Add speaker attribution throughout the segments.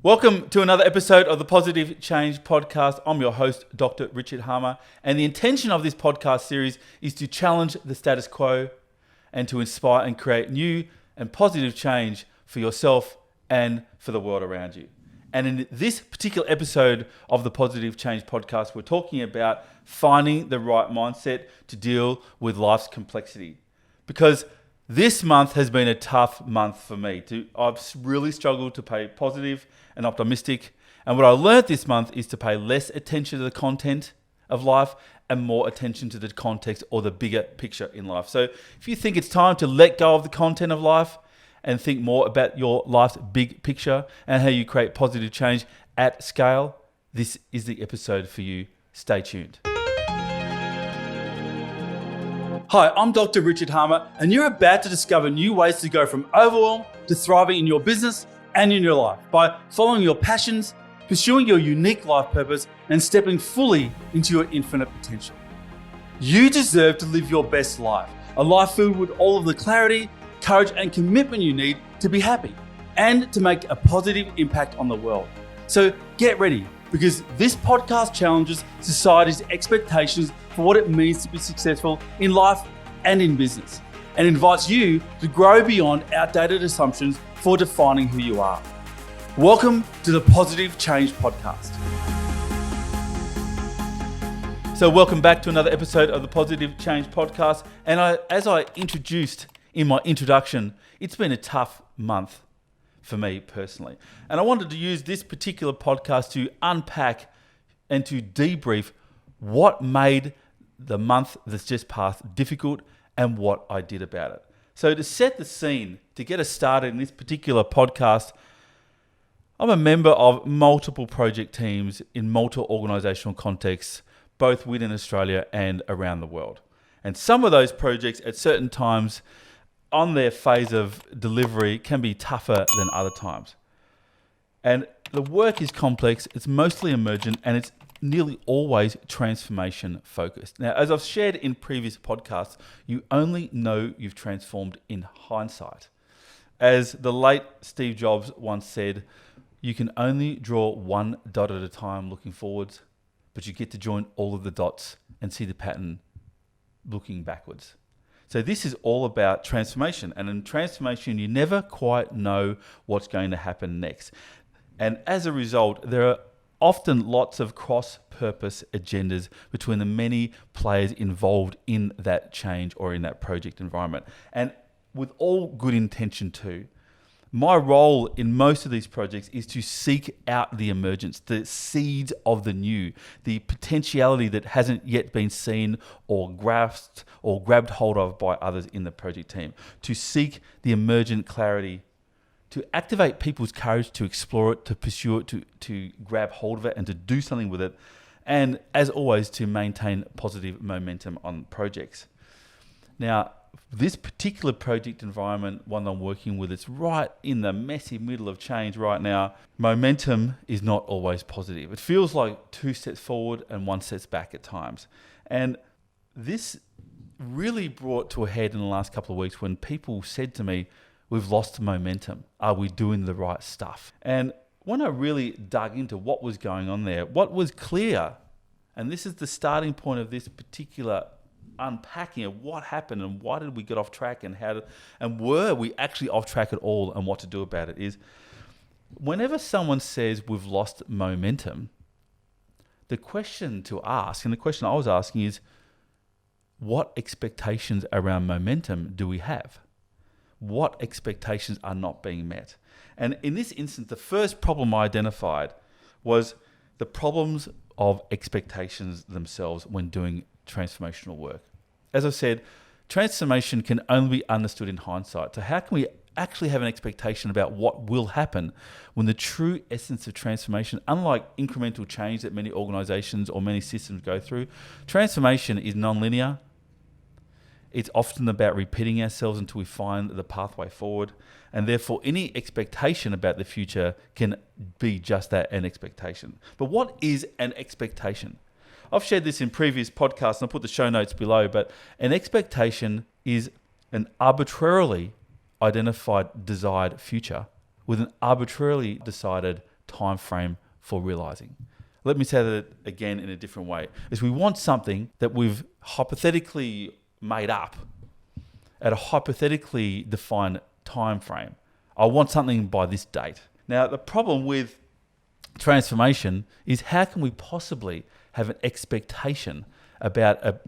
Speaker 1: Welcome to another episode of the Positive Change Podcast. I'm your host, Dr. Richard Harmer, and the intention of this podcast series is to challenge the status quo and to inspire and create new and positive change for yourself and for the world around you. And in this particular episode of the Positive Change Podcast, we're talking about finding the right mindset to deal with life's complexity. Because this month has been a tough month for me. I've really struggled to stay positive and optimistic. And what I learned this month is to pay less attention to the content of life and more attention to the context or the bigger picture in life. So if you think it's time to let go of the content of life and think more about your life's big picture and how you create positive change at scale, this is the episode for you. Stay tuned. Hi, I'm Dr. Richard Harmer, and you're about to discover new ways to go from overwhelm to thriving in your business and in your life by following your passions, pursuing your unique life purpose, and stepping fully into your infinite potential. You deserve to live your best life, a life filled with all of the clarity, courage, and commitment you need to be happy and to make a positive impact on the world. So get ready, because this podcast challenges society's expectations for what it means to be successful in life and in business, and invites you to grow beyond outdated assumptions for defining who you are. Welcome to the Positive Change Podcast. So welcome back to another episode of the Positive Change Podcast. And as I introduced in my introduction, it's been a tough month for me personally. And I wanted to use this particular podcast to unpack and to debrief what made the month that's just passed difficult and what I did about it. So to set the scene, to get us started in this particular podcast, I'm a member of multiple project teams in multiple organisational contexts, both within Australia and around the world. And some of those projects at certain times on their phase of delivery can be tougher than other times. And the work is complex, it's mostly emergent, and it's nearly always transformation focused. Now, as I've shared in previous podcasts, you only know you've transformed in hindsight. As the late Steve Jobs once said, you can only draw one dot at a time looking forwards, but you get to join all of the dots and see the pattern looking backwards. So this is all about transformation. And in transformation, you never quite know what's going to happen next. And as a result, there are often lots of cross-purpose agendas between the many players involved in that change or in that project environment. And with all good intention too, my role in most of these projects is to seek out the emergence, the seeds of the new, the potentiality that hasn't yet been seen or grasped or grabbed hold of by others in the project team, to seek the emergent clarity, to activate people's courage to explore it, to pursue it, to grab hold of it and to do something with it. And as always, to maintain positive momentum on projects. Now, this particular project environment, one I'm working with, it's right in the messy middle of change right now. Momentum is not always positive. It feels like 2 steps forward and 1 step back at times. And this really brought to a head in the last couple of weeks when people said to me, we've lost momentum. Are we doing the right stuff? And when I really dug into what was going on there, what was clear, and this is the starting point of this particular unpacking of what happened and why did we get off track and were we actually off track at all and what to do about it, is whenever someone says we've lost momentum, the question to ask, and the question I was asking is, what expectations around momentum do we have? What expectations are not being met? And in this instance, the first problem I identified was the problems of expectations themselves when doing transformational work. As I said, transformation can only be understood in hindsight. So how can we actually have an expectation about what will happen when the true essence of transformation, unlike incremental change that many organizations or many systems go through, transformation is non-linear. It's often about repeating ourselves until we find the pathway forward. And therefore, any expectation about the future can be just that, an expectation. But what is an expectation? I've shared this in previous podcasts, and I'll put the show notes below, but an expectation is an arbitrarily identified desired future with an arbitrarily decided time frame for realizing. Let me say that again in a different way. Is we want something that we've hypothetically made up at a hypothetically defined time frame. I want something by this date. Now, the problem with transformation is how can we possibly have an expectation about a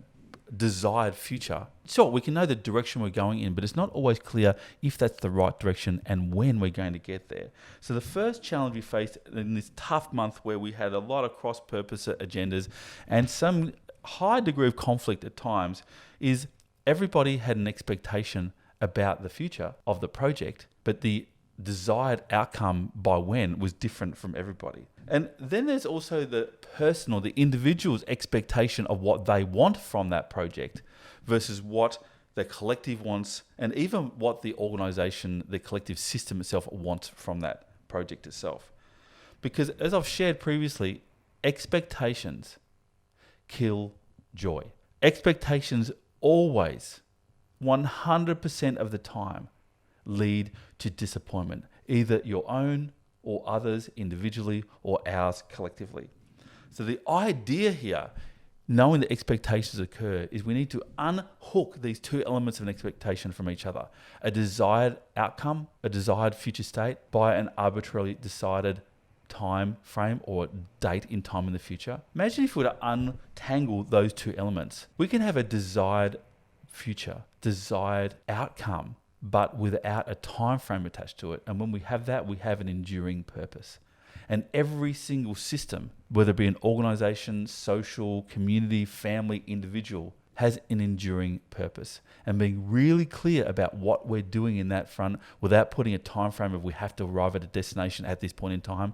Speaker 1: desired future? Sure, we can know the direction we're going in, but it's not always clear if that's the right direction and when we're going to get there. So the first challenge we faced in this tough month where we had a lot of cross-purpose agendas and some high degree of conflict at times is everybody had an expectation about the future of the project, but the desired outcome by when was different from everybody. And then there's also the personal, the individual's expectation of what they want from that project versus what the collective wants and even what the organization, the collective system itself wants from that project itself. Because as I've shared previously, expectations kill joy. Expectations always, 100% of the time, lead to disappointment, either your own or others individually or ours collectively. So the idea here, knowing that expectations occur, is we need to unhook these two elements of an expectation from each other. A desired outcome, a desired future state by an arbitrarily decided time frame or date in time in the future. Imagine if we were to untangle those two elements. We can have a desired future, desired outcome, but without a time frame attached to it. And when we have that, we have an enduring purpose. And every single system, whether it be an organization, social, community, family, individual, has an enduring purpose. And being really clear about what we're doing in that front without putting a time frame of we have to arrive at a destination at this point in time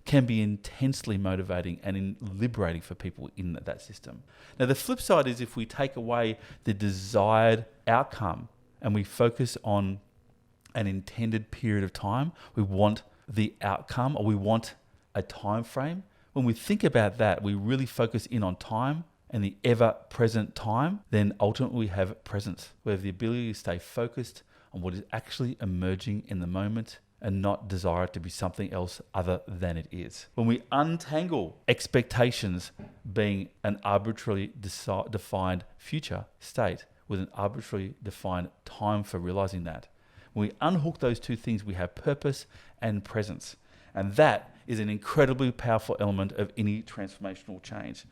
Speaker 1: can be intensely motivating and liberating for people in that system. Now, the flip side is if we take away the desired outcome and we focus on an intended period of time, we want the outcome or we want a time frame. When we think about that, we really focus in on time and the ever-present time, then ultimately we have presence. We have the ability to stay focused on what is actually emerging in the moment and not desire it to be something else other than it is. When we untangle expectations being an arbitrarily defined future state with an arbitrarily defined time for realizing that, when we unhook those two things, we have purpose and presence. And that is an incredibly powerful element of any transformational change.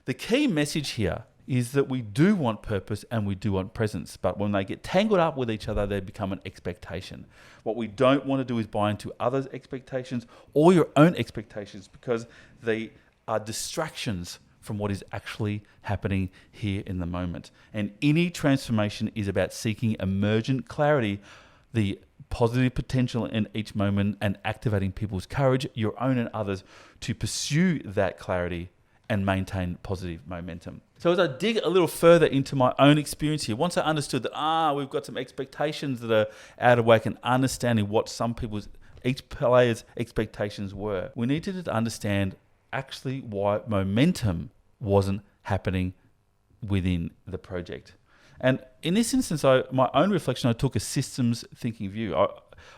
Speaker 1: The key message here is that we do want purpose and we do want presence, but when they get tangled up with each other, they become an expectation. What we don't want to do is buy into others' expectations or your own expectations because they are distractions from what is actually happening here in the moment. And any transformation is about seeking emergent clarity, the positive potential in each moment, and activating people's courage, your own and others, to pursue that clarity and maintain positive momentum. So as I dig a little further into my own experience here, once I understood that, we've got some expectations that are out of whack and understanding what each player's expectations were, we needed to understand actually why momentum wasn't happening within the project. And in this instance, my own reflection, I took a systems thinking view. I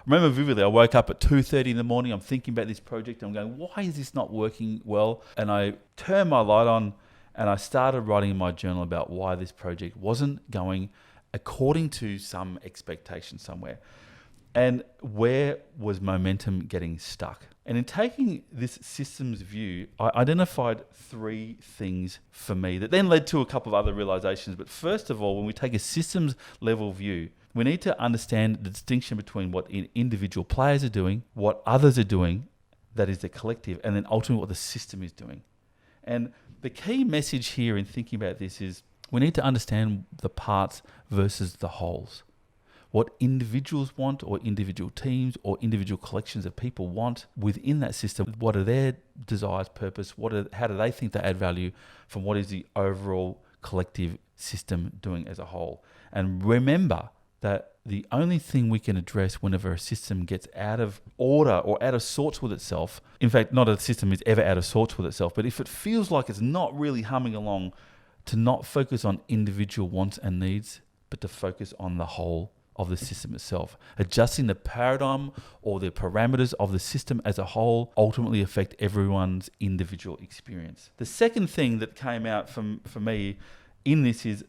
Speaker 1: remember vividly, I woke up at 2:30 in the morning, I'm thinking about this project, I'm going, why is this not working well? And I turned my light on and I started writing in my journal about why this project wasn't going according to some expectation somewhere. And where was momentum getting stuck? And in taking this systems view, I identified three things for me that then led to a couple of other realizations. But first of all, when we take a systems level view, we need to understand the distinction between what individual players are doing, what others are doing, that is the collective, and then ultimately what the system is doing. And the key message here in thinking about this is we need to understand the parts versus the wholes. What individuals want, or individual teams, or individual collections of people want within that system. What are their desires, purpose? How do they think they add value from what is the overall collective system doing as a whole? And remember that the only thing we can address whenever a system gets out of order or out of sorts with itself, in fact, not a system is ever out of sorts with itself, but if it feels like it's not really humming along, to not focus on individual wants and needs, but to focus on the whole of the system itself. Adjusting the paradigm or the parameters of the system as a whole ultimately affect everyone's individual experience. The second thing that came out for me in this is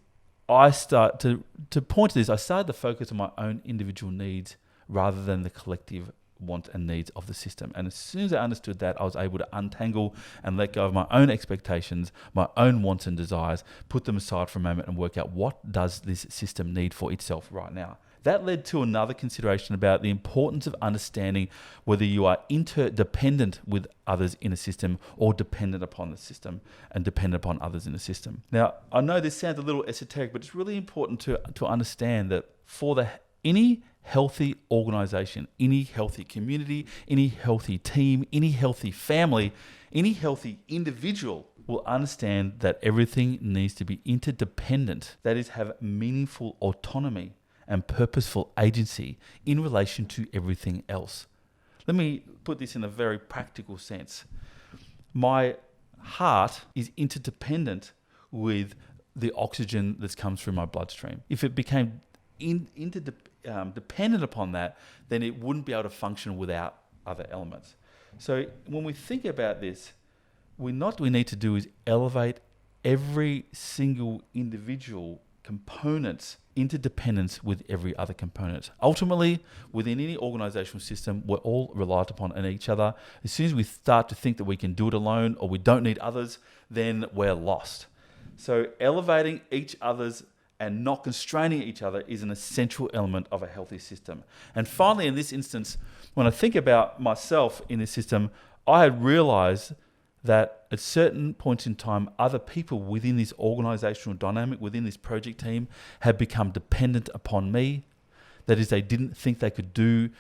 Speaker 1: I start to point to this. I started to focus on my own individual needs rather than the collective wants and needs of the system. And as soon as I understood that, I was able to untangle and let go of my own expectations, my own wants and desires, put them aside for a moment and work out what does this system need for itself right now. That led to another consideration about the importance of understanding whether you are interdependent with others in a system or dependent upon the system and dependent upon others in a system. Now, I know this sounds a little esoteric, but it's really important to understand that for any healthy organization, any healthy community, any healthy team, any healthy family, any healthy individual will understand that everything needs to be interdependent, that is, have meaningful autonomy and purposeful agency in relation to everything else. Let me put this in a very practical sense. My heart is interdependent with the oxygen that comes through my bloodstream. If it became dependent upon that, then it wouldn't be able to function without other elements. So when we think about this, what we need to do is elevate every single individual component's interdependence with every other component. Ultimately, within any organizational system, we're all reliant upon each other. As soon as we start to think that we can do it alone or we don't need others, then we're lost. So elevating each other's and not constraining each other is an essential element of a healthy system. And finally, in this instance, when I think about myself in this system, I had realized that at certain points in time, other people within this organizational dynamic, within this project team, had become dependent upon me. That is, they didn't think they could do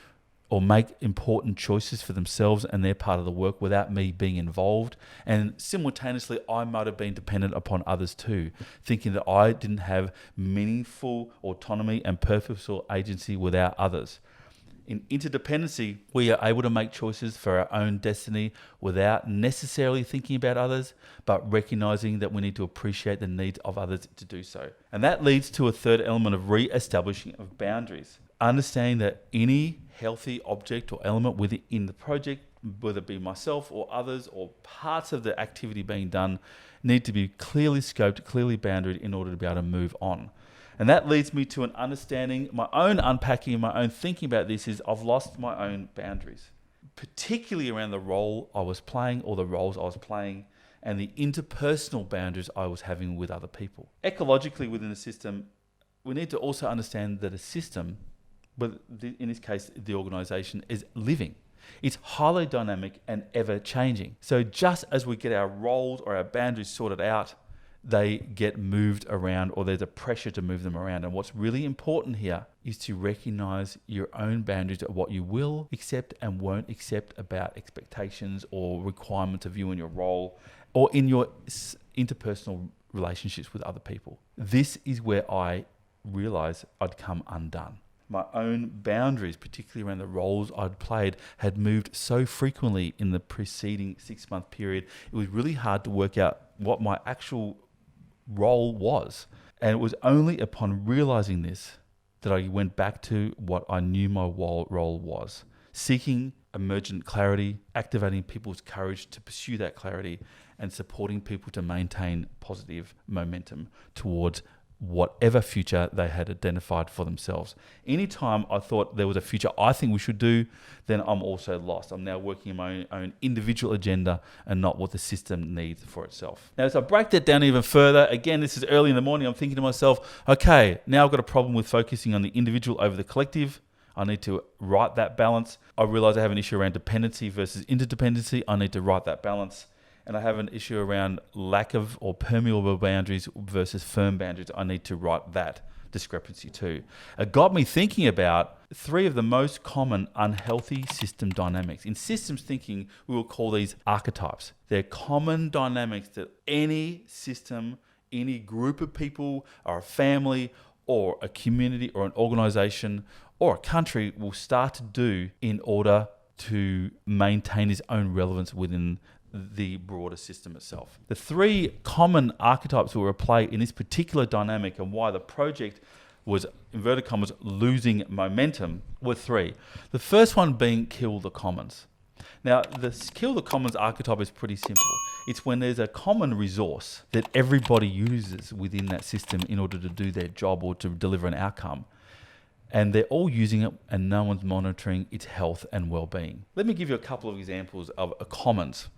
Speaker 1: or make important choices for themselves and their part of the work without me being involved. And simultaneously, I might have been dependent upon others too, thinking that I didn't have meaningful autonomy and purposeful agency without others. In interdependency, we are able to make choices for our own destiny without necessarily thinking about others, but recognizing that we need to appreciate the needs of others to do so. And that leads to a third element of re-establishing of boundaries. Understanding that any healthy object or element within the project, whether it be myself or others or parts of the activity being done, need to be clearly scoped, clearly boundaried in order to be able to move on. And that leads me to an understanding, my own unpacking, my own thinking about this is I've lost my own boundaries, particularly around the role I was playing or the roles I was playing and the interpersonal boundaries I was having with other people. Ecologically within the system, we need to also understand that a system, but in this case, the organization, is living. It's highly dynamic and ever changing. So just as we get our roles or our boundaries sorted out, they get moved around or there's a pressure to move them around. And what's really important here is to recognize your own boundaries of what you will accept and won't accept about expectations or requirements of you and your role or in your interpersonal relationships with other people. This is where I realized I'd come undone. My own boundaries, particularly around the roles I'd played, had moved so frequently in the preceding 6-month period. It was really hard to work out what my actual role was. And it was only upon realizing this that I went back to what I knew my role was. Seeking emergent clarity, activating people's courage to pursue that clarity, and supporting people to maintain positive momentum towards whatever future they had identified for themselves. Anytime I thought there was a future I think we should do, then I'm also lost. I'm now working on my own individual agenda and not what the system needs for itself. Now, as I break that down even further, again, this is early in the morning, I'm thinking to myself, okay, now I've got a problem with focusing on the individual over the collective. I need to right that balance. I realize I have an issue around dependency versus interdependency. I need to right that balance. And I have an issue around lack of or permeable boundaries versus firm boundaries. I need to write that discrepancy too. It got me thinking about 3 of the most common unhealthy system dynamics. In systems thinking, we will call these archetypes. They're common dynamics that any system, any group of people or a family or a community or an organization or a country will start to do in order to maintain its own relevance within the broader system itself. The 3 common archetypes that were at play in this particular dynamic and why the project was, inverted commas, losing momentum were three. The first one being kill the commons. Now, the kill the commons archetype is pretty simple. It's when there's a common resource that everybody uses within that system in order to do their job or to deliver an outcome. And they're all using it and no one's monitoring its health and well-being. Let me give you a couple of examples of commons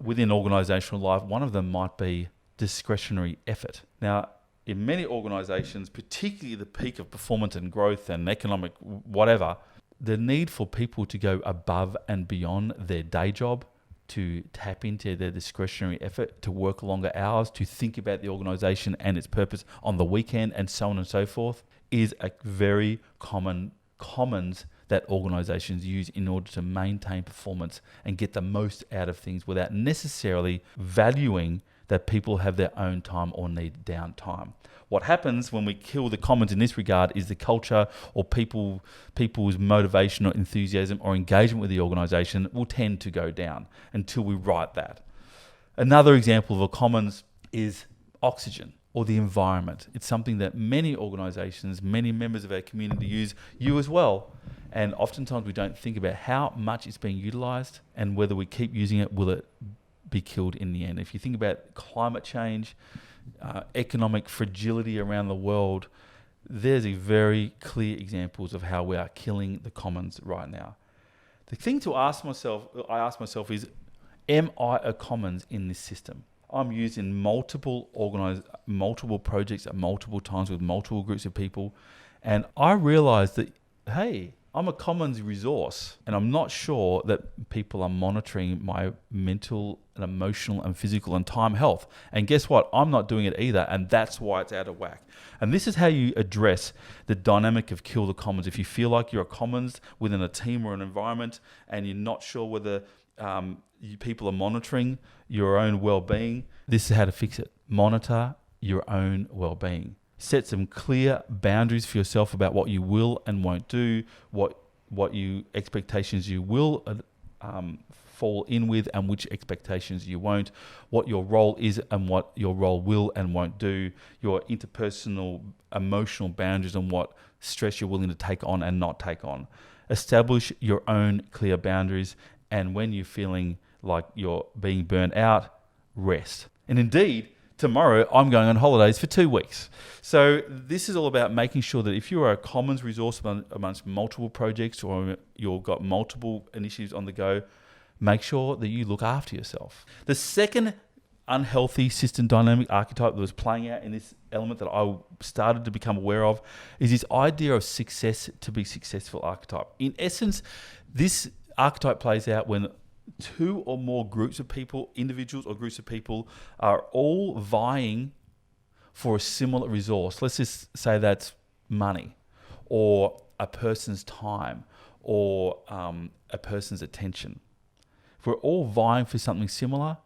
Speaker 1: within organizational life. One of them might be discretionary effort. Now, in many organizations, particularly the peak of performance and growth and economic whatever, the need for people to go above and beyond their day job, to tap into their discretionary effort, to work longer hours, to think about the organization and its purpose on the weekend, and so on and so forth, is a very common commons that organizations use in order to maintain performance and get the most out of things without necessarily valuing that people have their own time or need downtime. What happens when we kill the commons in this regard is the culture or people's motivation or enthusiasm or engagement with the organization will tend to go down until we right that. Another example of a commons is oxygen or the environment. It's something that many organizations, many members of our community use, you as well. And oftentimes we don't think about how much it's being utilized and whether we keep using it, will it be killed in the end. If you think about climate change, economic fragility around the world, there's a very clear examples of how we are killing the commons right now. The thing to ask myself is, am I a commons in this system? I'm used in multiple projects at multiple times with multiple groups of people, and I realize that, hey, I'm a commons resource, and I'm not sure that people are monitoring my mental and emotional and physical and time health. And guess what? I'm not doing it either, and that's why it's out of whack. And this is how you address the dynamic of kill the commons. If you feel like you're a commons within a team or an environment, and you're not sure whether people are monitoring your own well-being, this is how to fix it. Monitor your own well-being. Set some clear boundaries for yourself about what you will and won't do, what expectations you will fall in with and which expectations you won't, what your role is and what your role will and won't do, your interpersonal emotional boundaries and what stress you're willing to take on and not take on. Establish your own clear boundaries, and when you're feeling like you're being burnt out, rest. And indeed, tomorrow, I'm going on holidays for 2 weeks. So this is all about making sure that if you are a commons resource amongst multiple projects or you've got multiple initiatives on the go, make sure that you look after yourself. The second unhealthy system dynamic archetype that was playing out in this element that I started to become aware of is this idea of success to be successful archetype. In essence, this archetype plays out when two or more groups of people, individuals or groups of people, are all vying for a similar resource. Let's just say that's money or a person's time or a person's attention. If we're all vying for something similar,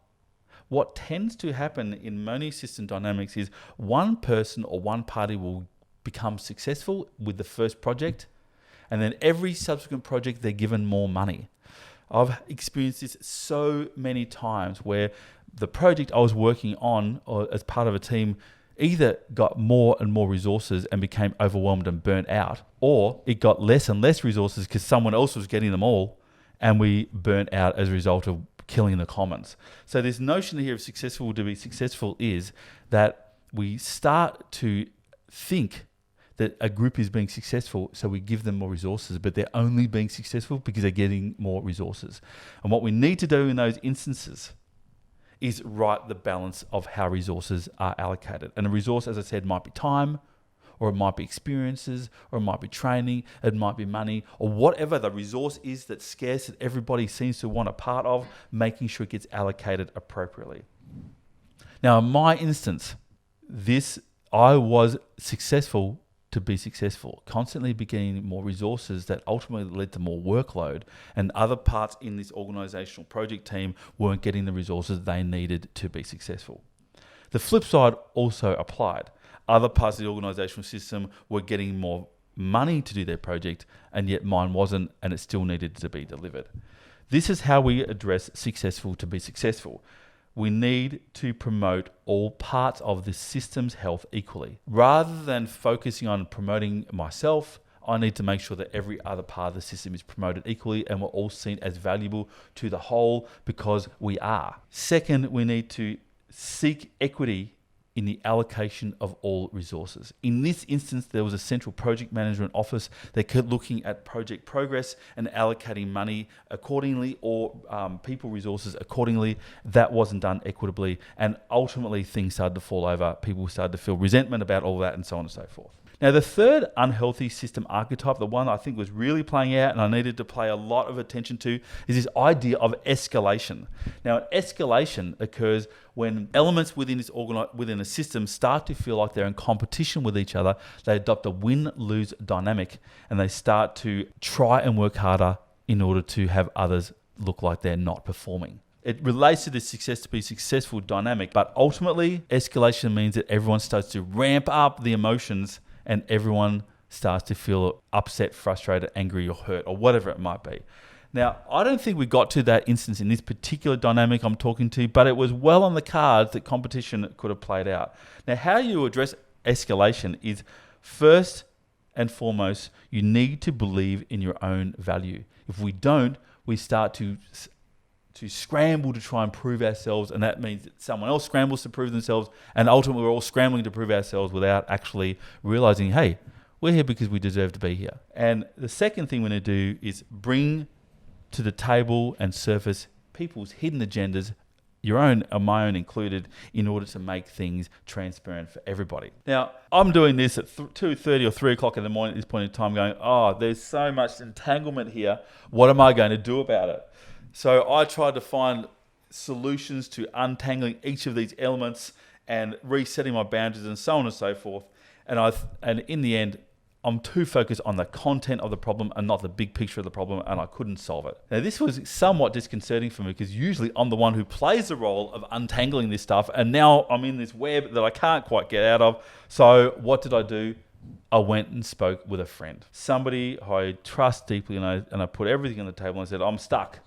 Speaker 1: what tends to happen in many system dynamics is one person or one party will become successful with the first project, and then every subsequent project they're given more money. I've experienced this so many times where the project I was working on or as part of a team either got more and more resources and became overwhelmed and burnt out, or it got less and less resources because someone else was getting them all and we burnt out as a result of killing the commons. So this notion here of successful to be successful is that we start to think that a group is being successful, so we give them more resources, but they're only being successful because they're getting more resources. And what we need to do in those instances is right the balance of how resources are allocated. And a resource, as I said, might be time, or it might be experiences, or it might be training, it might be money, or whatever the resource is that's scarce that everybody seems to want a part of, making sure it gets allocated appropriately. Now, in my instance, I was successful to be successful, constantly getting more resources that ultimately led to more workload, and other parts in this organizational project team weren't getting the resources they needed to be successful. The flip side also applied. Other parts of the organizational system were getting more money to do their project, and yet mine wasn't, and it still needed to be delivered. This is how we address successful to be successful. we need to promote all parts of the system's health equally. Rather than focusing on promoting myself, I need to make sure that every other part of the system is promoted equally and we're all seen as valuable to the whole, because we are. Second, we need to seek equity in the allocation of all resources. In this instance, there was a central project management office that kept looking at project progress and allocating money accordingly, or people resources accordingly. That wasn't done equitably, and ultimately things started to fall over. People started to feel resentment about all that, and so on and so forth. Now, the third unhealthy system archetype, the one I think was really playing out and I needed to pay a lot of attention to, is this idea of escalation. Now, escalation occurs when elements within a system start to feel like they're in competition with each other. They adopt a win-lose dynamic and they start to try and work harder in order to have others look like they're not performing. It relates to the success to be successful dynamic, but ultimately escalation means that everyone starts to ramp up the emotions and everyone starts to feel upset, frustrated, angry, or hurt, or whatever it might be. Now, I don't think we got to that instance in this particular dynamic I'm talking to, but it was well on the cards that competition could have played out. Now, how you address escalation is, first and foremost, you need to believe in your own value. If we don't, we start to scramble to try and prove ourselves, and that means that someone else scrambles to prove themselves, and ultimately we're all scrambling to prove ourselves without actually realizing, hey, we're here because we deserve to be here. And the second thing we need to do is bring to the table and surface people's hidden agendas, your own and my own included, in order to make things transparent for everybody. Now, I'm doing this at 2:30 or 3 o'clock in the morning at this point in time going, there's so much entanglement here. What am I going to do about it? So I tried to find solutions to untangling each of these elements and resetting my boundaries and so on and so forth. And in the end, I'm too focused on the content of the problem and not the big picture of the problem, and I couldn't solve it. Now, this was somewhat disconcerting for me because usually I'm the one who plays the role of untangling this stuff, and now I'm in this web that I can't quite get out of. So what did I do? I went and spoke with a friend, somebody I trust deeply, and I put everything on the table and I said, I'm stuck.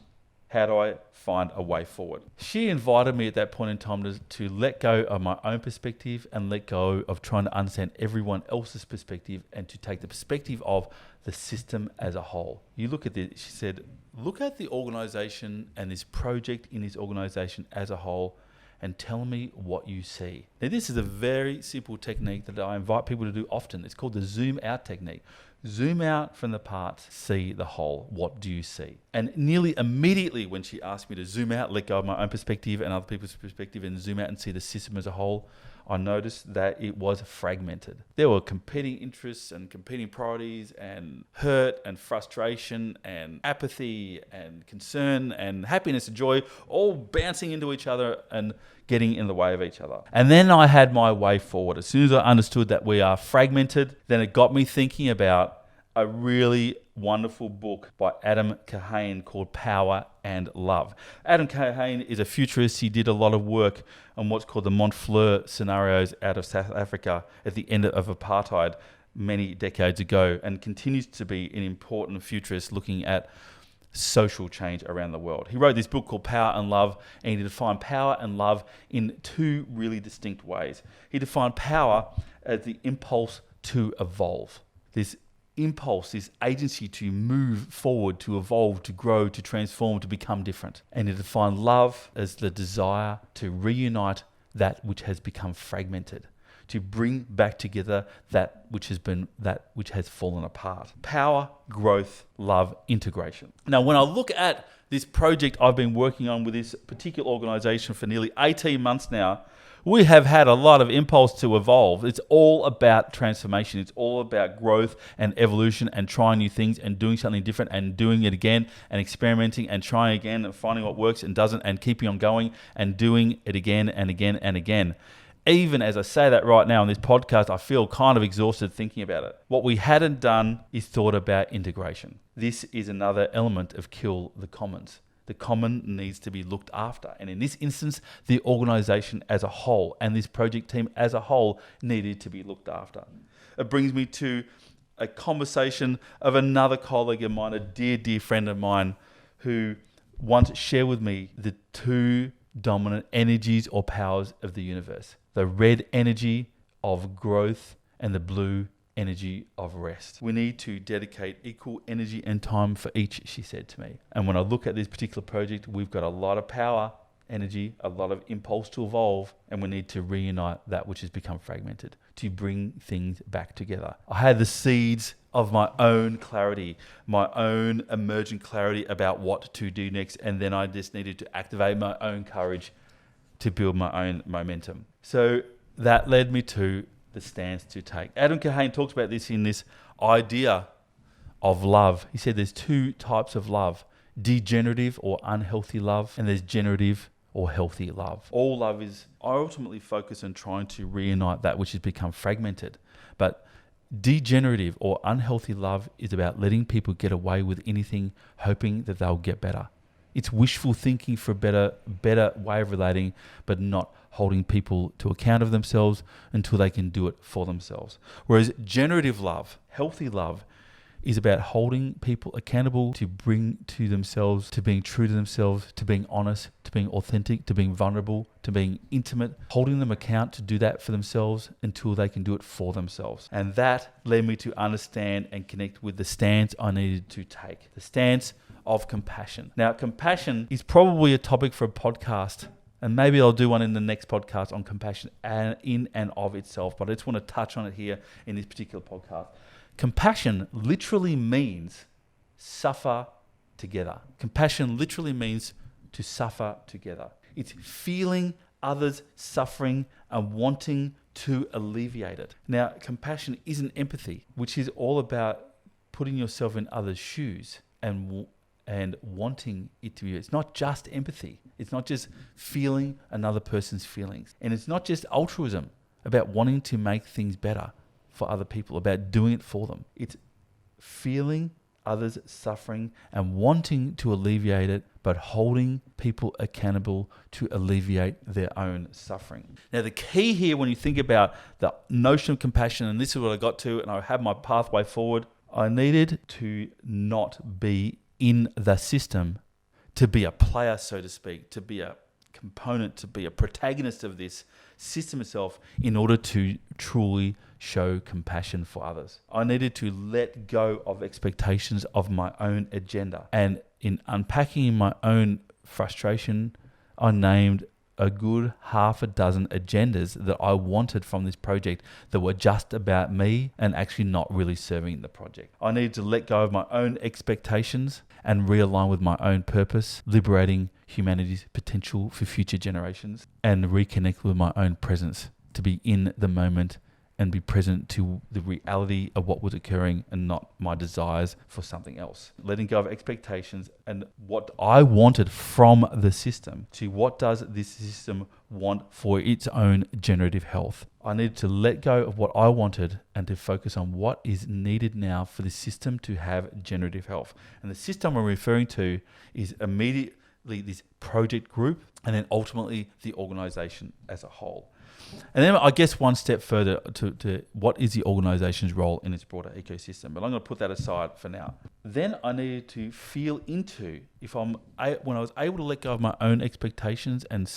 Speaker 1: How do I find a way forward? She invited me at that point in time to let go of my own perspective and let go of trying to understand everyone else's perspective and to take the perspective of the system as a whole. You look at this, she said, look at the organization and this project in this organization as a whole and tell me what you see. Now, this is a very simple technique that I invite people to do often. It's called the zoom out technique. Zoom out from the parts, see the whole. What do you see? And nearly immediately when she asked me to zoom out, let go of my own perspective and other people's perspective and zoom out and see the system as a whole, I noticed that it was fragmented. There were competing interests and competing priorities and hurt and frustration and apathy and concern and happiness and joy all bouncing into each other and getting in the way of each other. And then I had my way forward. As soon as I understood that we are fragmented, then it got me thinking about a really wonderful book by Adam Kahane called Power and Love. Adam Kahane is a futurist. He did a lot of work on what's called the Montfleur scenarios out of South Africa at the end of apartheid many decades ago, and continues to be an important futurist looking at social change around the world. He wrote this book called Power and Love, and he defined power and love in two really distinct ways. He defined power as the impulse to evolve. This impulse, this agency to move forward, to evolve, to grow, to transform, to become different. And he defined love as the desire to reunite that which has become fragmented, to bring back together that which has fallen apart. Power, growth, love, integration. Now, when I look at this project I've been working on with this particular organization for nearly 18 months now, we have had a lot of impulse to evolve. It's all about transformation. It's all about growth and evolution and trying new things and doing something different and doing it again and experimenting and trying again and finding what works and doesn't and keeping on going and doing it again and again and again. Even as I say that right now on this podcast, I feel kind of exhausted thinking about it. What we hadn't done is thought about integration. This is another element of Kill the Commons. The common needs to be looked after. And in this instance, the organization as a whole and this project team as a whole needed to be looked after. It brings me to a conversation of another colleague of mine, a dear, dear friend of mine, who once shared with me the two dominant energies or powers of the universe. The red energy of growth and the blue energy of rest. We need to dedicate equal energy and time for each, she said to me. And when I look at this particular project, we've got a lot of power, energy, a lot of impulse to evolve, and we need to reunite that which has become fragmented to bring things back together. I had the seeds of my own clarity, my own emergent clarity about what to do next, and then I just needed to activate my own courage to build my own momentum. So that led me to the stance to take. Adam Kahane talks about this in this idea of love. He said there's two types of love: degenerative or unhealthy love, and there's generative or healthy love. All love is ultimately focused on trying to reunite that which has become fragmented. But degenerative or unhealthy love is about letting people get away with anything, hoping that they'll get better. It's wishful thinking for a better way of relating, but not holding people to account of themselves until they can do it for themselves. Whereas generative love, healthy love, is about holding people accountable to bring to themselves, to being true to themselves, to being honest, to being authentic, to being vulnerable, to being intimate, holding them account to do that for themselves until they can do it for themselves. And that led me to understand and connect with the stance I needed to take, the stance of compassion. Now, compassion is probably a topic for a podcast, and maybe I'll do one in the next podcast on compassion in and of itself, but I just want to touch on it here in this particular podcast. Compassion literally means suffer together. Compassion literally means to suffer together. It's feeling others' suffering and wanting to alleviate it. Now, compassion isn't empathy, which is all about putting yourself in others' shoes and wanting it to be. It's not just empathy. It's not just feeling another person's feelings. And it's not just altruism, about wanting to make things better for other people, about doing it for them. It's feeling others' suffering and wanting to alleviate it, but holding people accountable to alleviate their own suffering. Now, the key here when you think about the notion of compassion, and this is what I got to, and I have my pathway forward, I needed to not be in the system, to be a player, so to speak, to be a component, to be a protagonist of this system itself in order to truly show compassion for others. I needed to let go of expectations of my own agenda. And in unpacking my own frustration, I named a good half a dozen agendas that I wanted from this project that were just about me and actually not really serving the project. I needed to let go of my own expectations and realign with my own purpose, liberating humanity's potential for future generations, and reconnect with my own presence to be in the moment and be present to the reality of what was occurring and not my desires for something else. Letting go of expectations and what I wanted from the system to what does this system want for its own generative health. I needed to let go of what I wanted and to focus on what is needed now for the system to have generative health. And the system I'm referring to is immediately this project group and then ultimately the organization as a whole. And then I guess one step further to what is the organization's role in its broader ecosystem. But I'm going to put that aside for now. Then I needed to feel into when I was able to let go of my own expectations and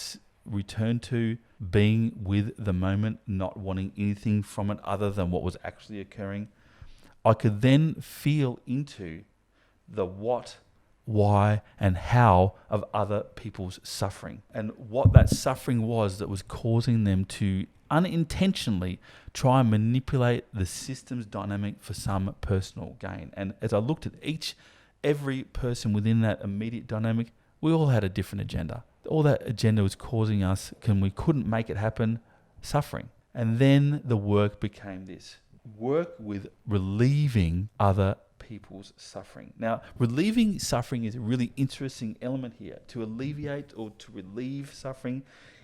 Speaker 1: return to being with the moment, not wanting anything from it other than what was actually occurring, I could then feel into the what, why, and how of other people's suffering, and what that suffering was that was causing them to unintentionally try and manipulate the system's dynamic for some personal gain. And as I looked at every person within that immediate dynamic, we all had a different agenda. All that agenda was causing us, we couldn't make it happen, suffering. And then the work became this: work with relieving other people's suffering. Now, relieving suffering is a really interesting element here. To alleviate or to relieve suffering,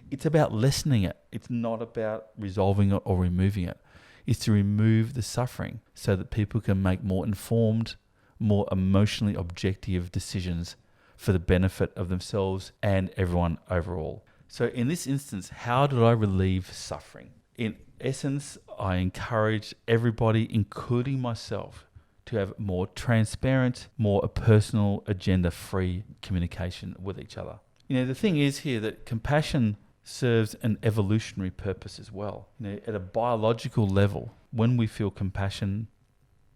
Speaker 1: it's about lessening it. It's not about resolving it or removing it. It's to remove the suffering so that people can make more informed, more emotionally objective decisions for the benefit of themselves and everyone overall. So in this instance, how did I relieve suffering? In essence, I encouraged everybody, including myself, to have more transparent, more personal, agenda-free communication with each other. The thing is here that compassion serves an evolutionary purpose as well. At a biological level, when we feel compassion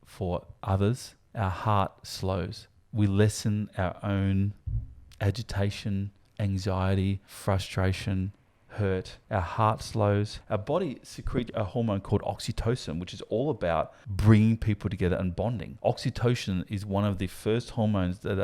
Speaker 1: for others, our heart slows. We lessen our own agitation, anxiety, frustration, hurt. Our heart slows. Our body secretes a hormone called oxytocin, which is all about bringing people together and bonding. Oxytocin is one of the first hormones that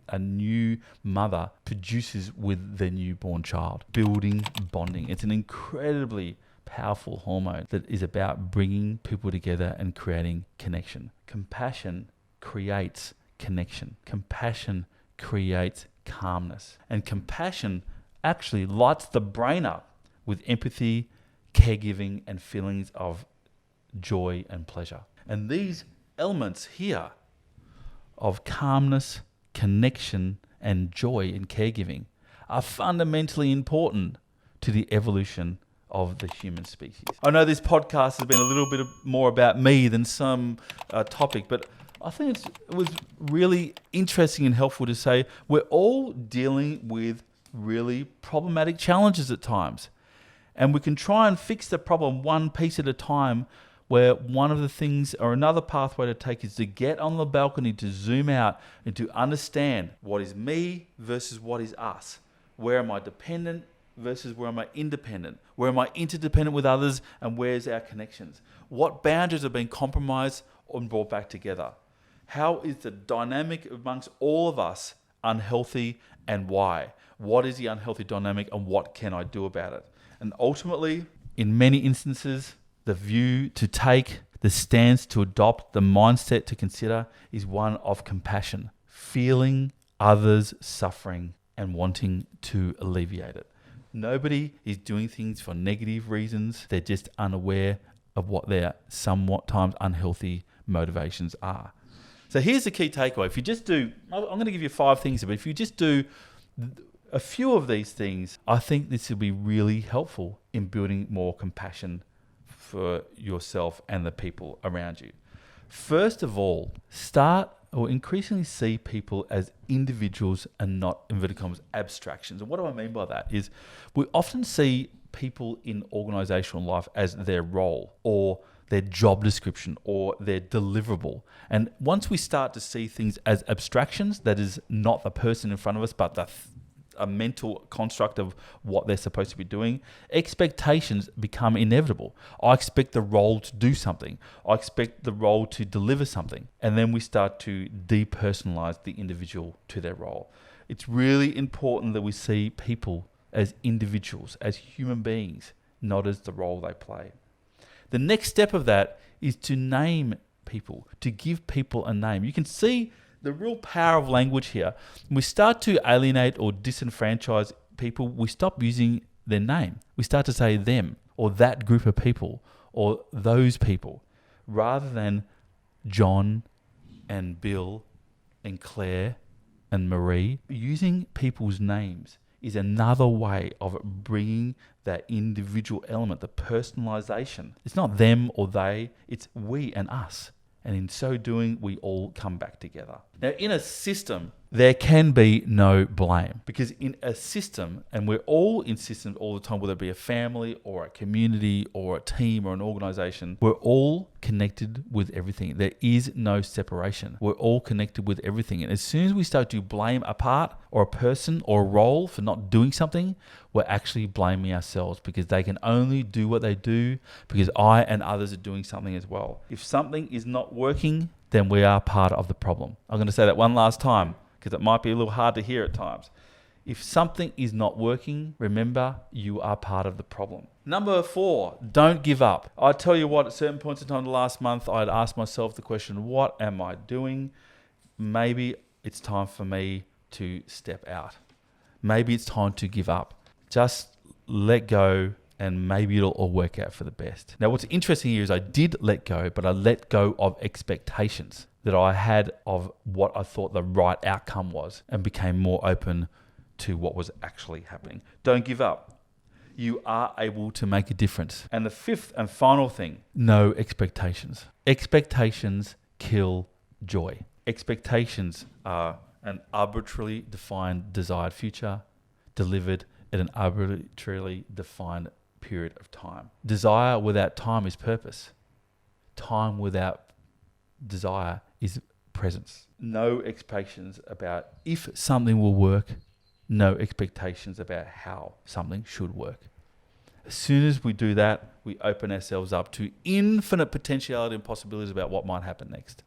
Speaker 1: a new mother produces with their newborn child, building bonding. It's an incredibly powerful hormone that is about bringing people together and creating connection. Compassion creates connection. Compassion creates calmness. And compassion actually lights the brain up with empathy, caregiving, and feelings of joy and pleasure. And these elements here of calmness, connection, and joy and caregiving are fundamentally important to the evolution of the human species. I know this podcast has been a little bit more about me than some topic, but I think it was really interesting and helpful to say we're all dealing with really problematic challenges at times. And we can try and fix the problem one piece at a time, where one of the things or another pathway to take is to get on the balcony, to zoom out and to understand what is me versus what is us. Where am I dependent versus where am I independent? Where am I interdependent with others, and where's our connections? What boundaries have been compromised or brought back together? How is the dynamic amongst all of us unhealthy, and why? What is the unhealthy dynamic, and what can I do about it? And ultimately, in many instances, the view to take, the stance to adopt, the mindset to consider is one of compassion, feeling others' suffering and wanting to alleviate it. Nobody is doing things for negative reasons. They're just unaware of what their somewhat times unhealthy motivations are. So here's the key takeaway. If you just do, I'm going to give you 5 things, but if you just do a few of these things, I think this will be really helpful in building more compassion for yourself and the people around you. First of all, start or increasingly see people as individuals and not, inverted commas, abstractions. And what do I mean by that is we often see people in organizational life as their role or their job description or their deliverable. And once we start to see things as abstractions, that is not the person in front of us, but a mental construct of what they're supposed to be doing, expectations become inevitable. I expect the role to do something. I expect the role to deliver something. And then we start to depersonalize the individual to their role. It's really important that we see people as individuals, as human beings, not as the role they play. The next step of that is to name people, to give people a name. You can see the real power of language here. When we start to alienate or disenfranchise people, we stop using their name. We start to say them or that group of people or those people rather than John and Bill and Claire and Marie. Using people's names is another way of bringing that individual element, the personalization. It's not them or they, it's we and us. And in so doing, we all come back together. Now, in a system, there can be no blame, because in a system, and we're all in systems all the time, whether it be a family or a community or a team or an organization, we're all connected with everything. There is no separation. We're all connected with everything. And as soon as we start to blame a part or a person or a role for not doing something, we're actually blaming ourselves, because they can only do what they do because I and others are doing something as well. If something is not working, then we are part of the problem. I'm going to say that one last time, because it might be a little hard to hear at times. If something is not working, remember, you are part of the problem. Number 4, don't give up. I tell you what, at certain points in time the last month, I'd ask myself the question, what am I doing? Maybe it's time for me to step out. Maybe it's time to give up. Just let go, and maybe it'll all work out for the best. Now, what's interesting here is I did let go, but I let go of expectations that I had of what I thought the right outcome was, and became more open to what was actually happening. Don't give up. You are able to make a difference. And the 5th and final thing, no expectations. Expectations kill joy. Expectations are an arbitrarily defined desired future, delivered at an arbitrarily defined period of time. Desire without time is purpose. Time without desire is presence. No expectations about if something will work. No expectations about how something should work. As soon as we do that, we open ourselves up to infinite potentiality and possibilities about what might happen next.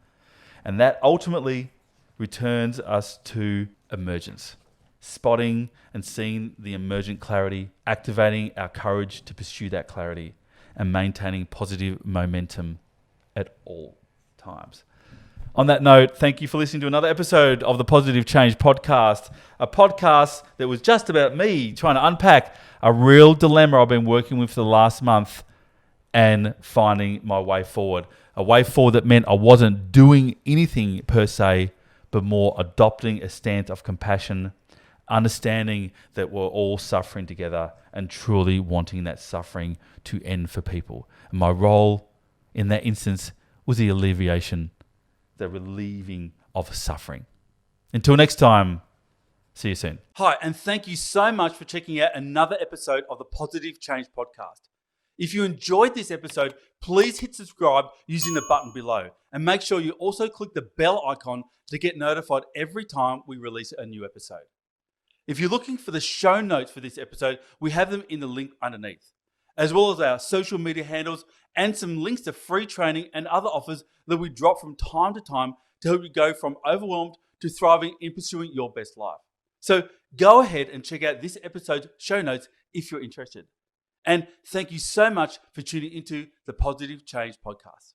Speaker 1: And that ultimately returns us to emergence, spotting and seeing the emergent clarity, activating our courage to pursue that clarity, and maintaining positive momentum at all times. On that note, thank you for listening to another episode of the Positive Change Podcast, a podcast that was just about me trying to unpack a real dilemma I've been working with for the last month and finding my way forward. A way forward that meant I wasn't doing anything per se, but more adopting a stance of compassion, understanding that we're all suffering together and truly wanting that suffering to end for people. And my role in that instance was the alleviation, the relieving of suffering. Until next time, see you soon. Hi, and thank you so much for checking out another episode of the Positive Change Podcast. If you enjoyed this episode, please hit subscribe using the button below. And make sure you also click the bell icon to get notified every time we release a new episode. If you're looking for the show notes for this episode, we have them in the link underneath, as well as our social media handles and some links to free training and other offers that we drop from time to time to help you go from overwhelmed to thriving in pursuing your best life. So go ahead and check out this episode's show notes if you're interested. And thank you so much for tuning into the Positive Change Podcast.